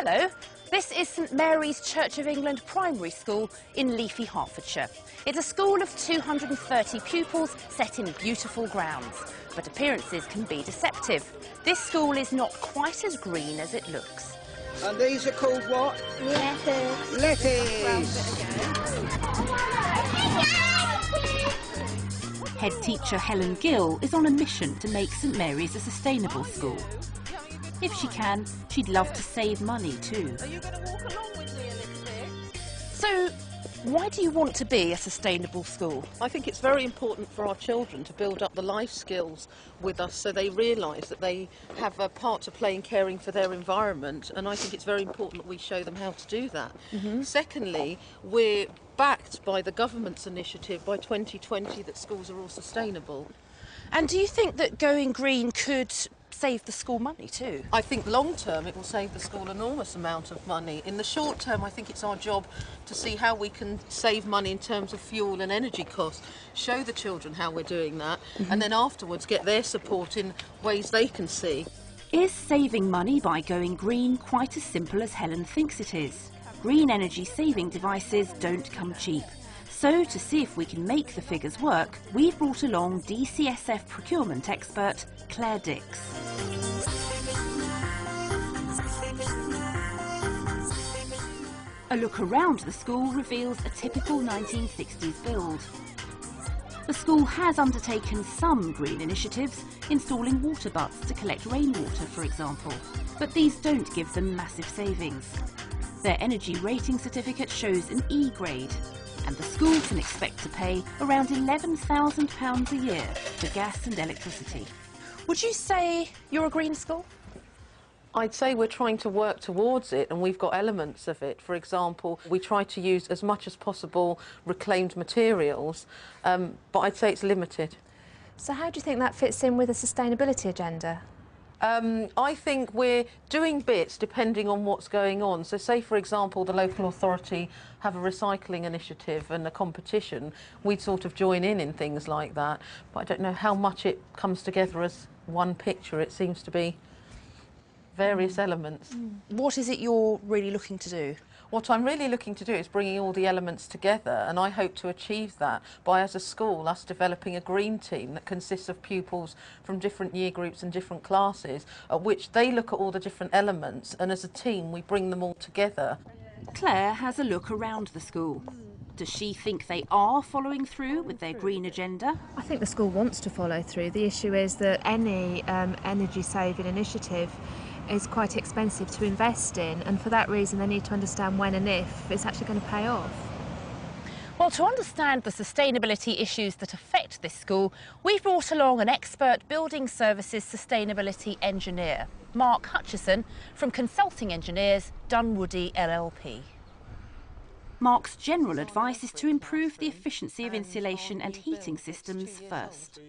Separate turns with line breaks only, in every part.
Hello, this is St Mary's Church of England Primary School in Leafy, Hertfordshire. It's a school of 230 pupils set in beautiful grounds, but appearances can be deceptive. This school is not quite as green as it looks.
And these are called what?
Lettuce.
Lettuce.
Head teacher Helen Gill is on a mission to make St Mary's a sustainable school. If she can, she'd love to save money too.
Are you going to walk along with me a little bit?
So, why do you want to be a sustainable school?
I think it's very important for our children to build up the life skills with us so they realise that they have a part to play in caring for their environment, and I think it's very important that we show them how to do that. Secondly, we're backed by the government's initiative by 2020 that schools are all sustainable.
And do you think that going green could save the school money too?
I think long term it will save the school an enormous amount of money. In the short term, I think it's our job to see how we can save money in terms of fuel and energy costs, show the children how we're doing that, and then afterwards get their support in ways they can see.
Is saving money by going green quite as simple as Helen thinks it is? Green energy saving devices don't come cheap. So, to see if we can make the figures work, we've brought along DCSF procurement expert Claire Dix. A look around the school reveals a typical 1960s build. The school has undertaken some green initiatives, installing water butts to collect rainwater, for example, but these don't give them massive savings. Their energy rating certificate shows an E grade, and the school can expect to pay around £11,000 a year for gas and electricity. Would you say you're a green school?
I'd say we're trying to work towards it, and we've got elements of it. For example, we try to use as much as possible reclaimed materials, but I'd say it's limited.
So how do you think that fits in with a sustainability agenda?
I think we're doing bits depending on what's going on. So say, for example, the local authority have a recycling initiative and a competition, we'd sort of join in things like that. But I don't know how much it comes together as one picture. It seems to be various elements.
What is it you're really looking to do?
What I'm really looking to do is bringing all the elements together, and I hope to achieve that by, as a school, us developing a green team that consists of pupils from different year groups and different classes, at which they look at all the different elements, and as a team we bring them all together.
Claire has a look around the school. Does she think they are following through with their green agenda?
I think the school wants to follow through. The issue is that any energy saving initiative is quite expensive to invest in, and for that reason they need to understand when and if it's actually going to pay off.
Well, to understand the sustainability issues that affect this school, we've brought along an expert building services sustainability engineer, Mark Hutchison from Consulting Engineers Dunwoody LLP. Mark's general advice is to improve the efficiency of insulation and heating systems first.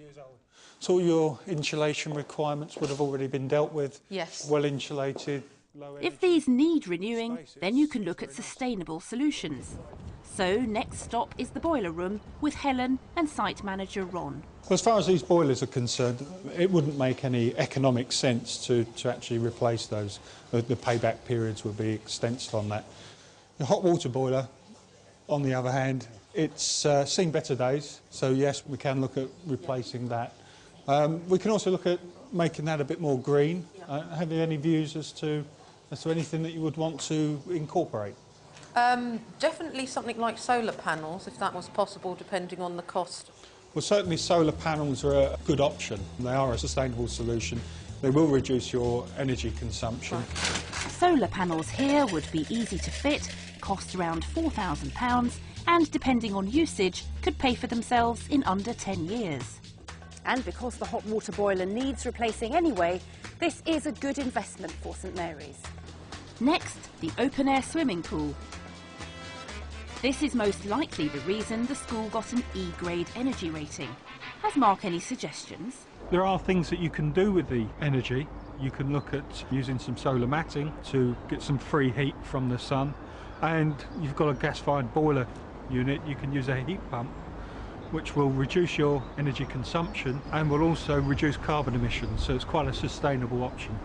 So all your insulation requirements would have already been dealt with?
Yes.
Well insulated, low energy.
If these need renewing, then you can look at sustainable solutions. So next stop is the boiler room with Helen and site manager Ron.
Well, as far as these boilers are concerned, it wouldn't make any economic sense to actually replace those. The payback periods would be extensive on that. The hot water boiler, on the other hand, it's seen better days, so yes, we can look at replacing that. We can also look at making that a bit more green. Have you any views as to anything that you would want to incorporate?
Definitely something like solar panels, if that was possible, depending on the cost.
Well, certainly solar panels are a good option. They are a sustainable solution. They will reduce your energy consumption.
Solar panels here would be easy to fit, cost around £4,000, and depending on usage, could pay for themselves in under 10 years. And because the hot water boiler needs replacing anyway, this is a good investment for St Mary's. Next, the open-air swimming pool. This is most likely the reason the school got an E-grade energy rating. Has Mark any suggestions?
There are things that you can do with the energy. You can look at using some solar matting to get some free heat from the sun, and you've got a gas-fired boiler unit. You can use a heat pump, which will reduce your energy consumption and will also reduce carbon emissions, so it's quite a sustainable option.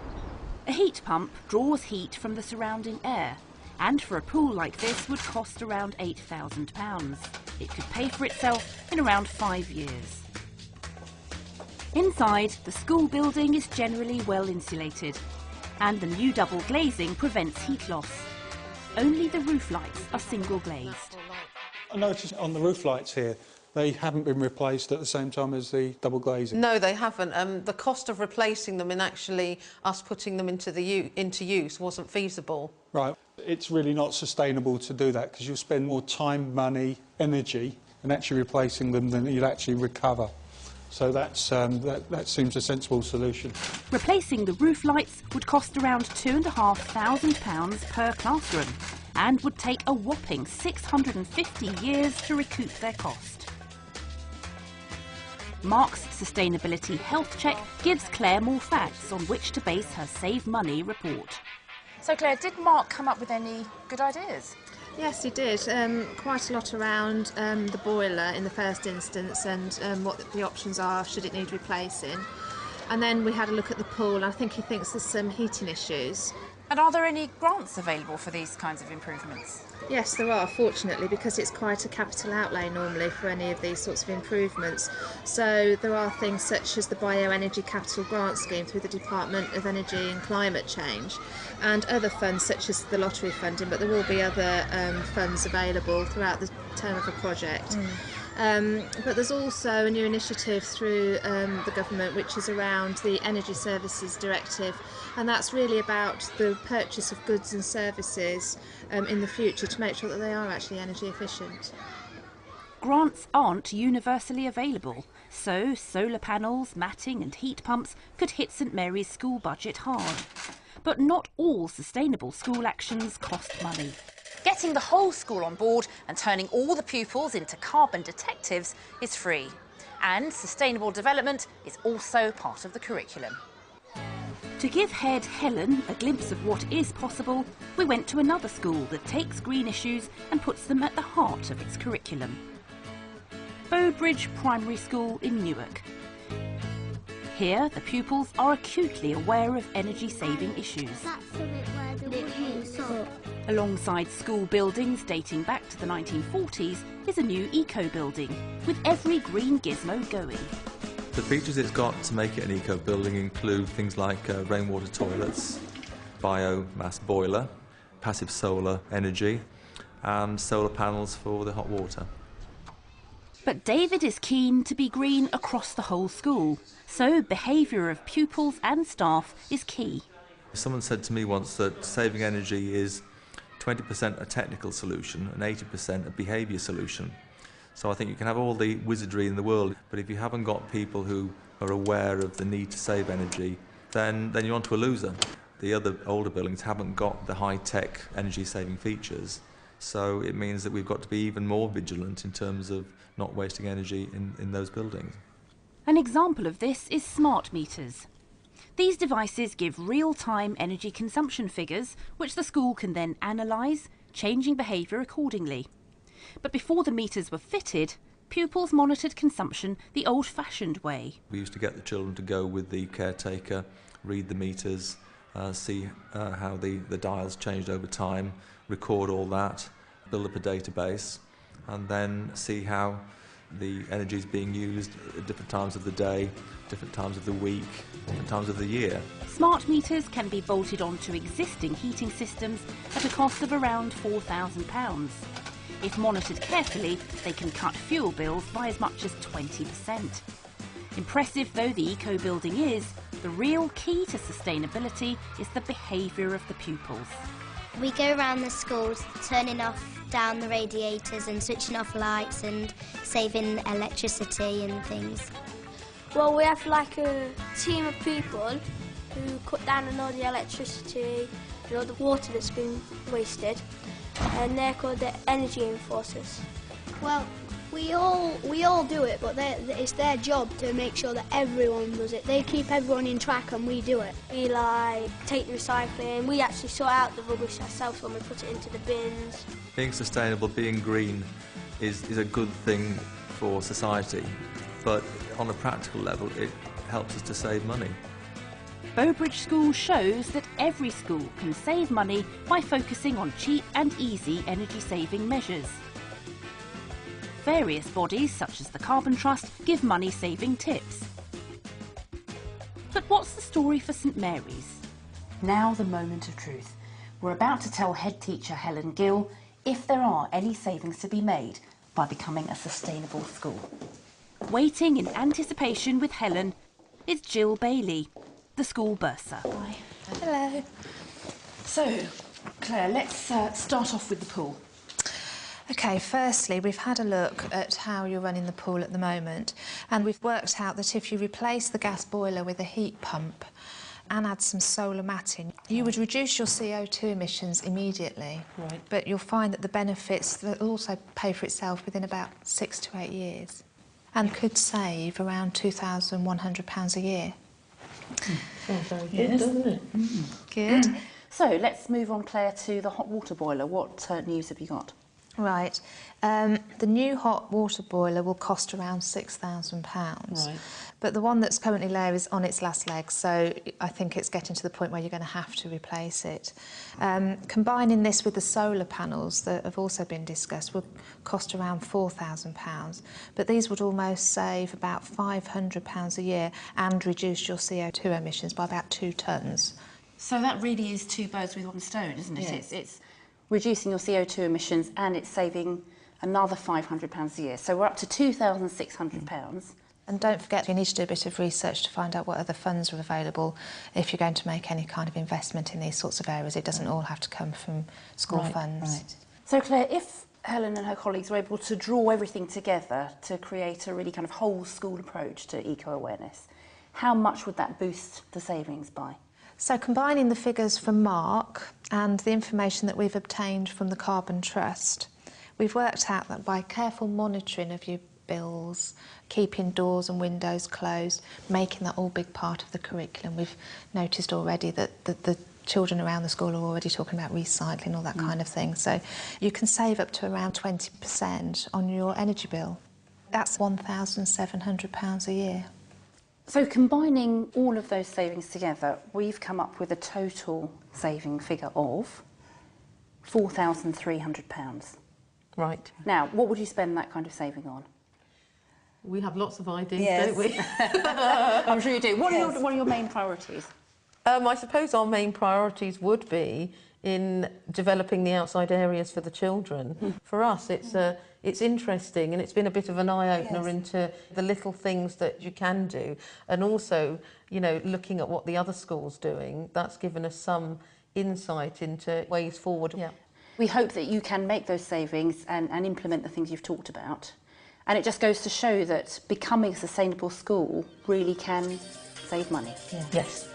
A heat pump draws heat from the surrounding air, and for a pool like this would cost around £8,000. It could pay for itself in around 5 years. Inside, the school building is generally well insulated, and the new double glazing prevents heat loss. Only the roof lights are single glazed.
I noticed on the roof lights here, they haven't been replaced at the same time as the double glazing.
No, they haven't. The cost of replacing them and actually us putting them into use wasn't feasible.
Right. It's really not sustainable to do that because you'll spend more time, money, energy in actually replacing them than you'll actually recover. So that seems a sensible solution.
Replacing the roof lights would cost around £2,500 per classroom and would take a whopping 650 years to recoup their cost. Mark's Sustainability Health Check gives Claire more facts on which to base her Save Money report.
So Claire, did Mark come up with any good ideas?
Yes, he did. Quite a lot around the boiler in the first instance and what the options are should it need replacing. And then we had a look at the pool. I think he thinks there's some heating issues.
And are there any grants available for these kinds of improvements?
Yes, there are, fortunately, because it's quite a capital outlay normally for any of these sorts of improvements. So there are things such as the Bioenergy Capital Grant Scheme through the Department of Energy and Climate Change and other funds such as the lottery funding, but there will be other funds available throughout the term of a project. But there's also a new initiative through the government which is around the Energy Services Directive, and that's really about the purchase of goods and services in the future to make sure that they are actually energy efficient.
Grants aren't universally available, so solar panels, matting and heat pumps could hit St Mary's school budget hard. But not all sustainable school actions cost money.
Getting the whole school on board and turning all the pupils into carbon detectives is free. And sustainable development is also part of the curriculum.
To give head Helen a glimpse of what is possible, we went to another school that takes green issues and puts them at the heart of its curriculum. Bowbridge Primary School in Newark. Here, the pupils are acutely aware of energy-saving issues.
That's the bit where the wood is up.
Alongside school buildings dating back to the 1940s is a new eco-building, with every green gizmo going.
The features it's got to make it an eco-building include things like rainwater toilets, biomass boiler, passive solar energy, and solar panels for the hot water.
But David is keen to be green across the whole school, so behaviour of pupils and staff is key.
Someone said to me once that saving energy is 20% a technical solution and 80% a behaviour solution. So I think you can have all the wizardry in the world, but if you haven't got people who are aware of the need to save energy, then you're onto a loser. The other older buildings haven't got the high-tech energy-saving features, so it means that we've got to be even more vigilant in terms of not wasting energy in those buildings.
An example of this is smart meters. These devices give real-time energy consumption figures, which the school can then analyse, changing behaviour accordingly. But before the meters were fitted, pupils monitored consumption the old-fashioned way.
We used to get the children to go with the caretaker, read the meters, see how the dials changed over time, record all that, build up a database, and then see how the energy is being used at different times of the day, different times of the week, different times of the year.
Smart meters can be bolted onto existing heating systems at a cost of around £4,000. If monitored carefully, they can cut fuel bills by as much as 20%. Impressive though the eco-building is, the real key to sustainability is the behaviour of the pupils.
We go around the schools turning down the radiators and switching off lights and saving electricity and things.
Well, we have like a team of people who cut down on all the electricity and all the water that's been wasted, and they're called the energy enforcers.
Well, we all do it, but it's their job to make sure that everyone does it. They keep everyone in track and we do it.
We like take the recycling, we actually sort out the rubbish ourselves when we put it into the bins.
Being sustainable, being green is a good thing for society, but on a practical level it helps us to save money.
Bowbridge School shows that every school can save money by focusing on cheap and easy energy-saving measures. Various bodies, such as the Carbon Trust, give money-saving tips. But what's the story for St Mary's?
Now the moment of truth. We're about to tell head teacher Helen Gill if there are any savings to be made by becoming a sustainable school.
Waiting in anticipation with Helen is Jill Bailey, the school bursar.
Hi.
Hello.
So, Claire, let's start off with the pool.
OK, firstly, we've had a look at how you're running the pool at the moment, and we've worked out that if you replace the gas boiler with a heat pump and add some solar matting, you would reduce your CO2 emissions immediately.
Right.
But you'll find that the benefits will also pay for itself within about 6 to 8 years, and could save around £2,100 a year.
Sounds very good, doesn't it?
Good.
So, let's move on, Claire, to the hot water boiler. What news have you got?
Right. The new hot water boiler will cost around £6,000.
Right.
But the one that's currently there is on its last leg, so I think it's getting to the point where you're going to have to replace it. Combining this with the solar panels that have also been discussed will cost around £4,000, but these would almost save about £500 a year and reduce your CO2 emissions by about 2 tonnes.
So that really is two birds with one stone, isn't it?
Yes.
It's reducing your CO2 emissions and it's saving another £500 a year. So we're up to £2,600.
And don't forget, you need to do a bit of research to find out what other funds are available if you're going to make any kind of investment in these sorts of areas. It doesn't all have to come from school funds.
Right. So Claire, if Helen and her colleagues were able to draw everything together to create a really kind of whole school approach to eco-awareness, how much would that boost the savings by?
So combining the figures from Mark and the information that we've obtained from the Carbon Trust, we've worked out that by careful monitoring of your bills, keeping doors and windows closed, making that all big part of the curriculum, we've noticed already that the children around the school are already talking about recycling, all that kind of thing. So you can save up to around 20% on your energy bill. That's £1,700 a year.
So combining all of those savings together, we've come up with a total saving figure of £4,300.
Right.
Now, what would you spend that kind of saving on?
We have lots of ideas,
Yes.
don't we?
I'm sure you do. What are your main priorities?
I suppose our main priorities would be in developing the outside areas for the children. For us, it's interesting, and it's been a bit of an eye-opener into the little things that you can do, and also, you know, looking at what the other school's doing. That's given us some insight into ways forward. Yeah.
We hope that you can make those savings and implement the things you've talked about. And it just goes to show that becoming a sustainable school really can save money.
Yes.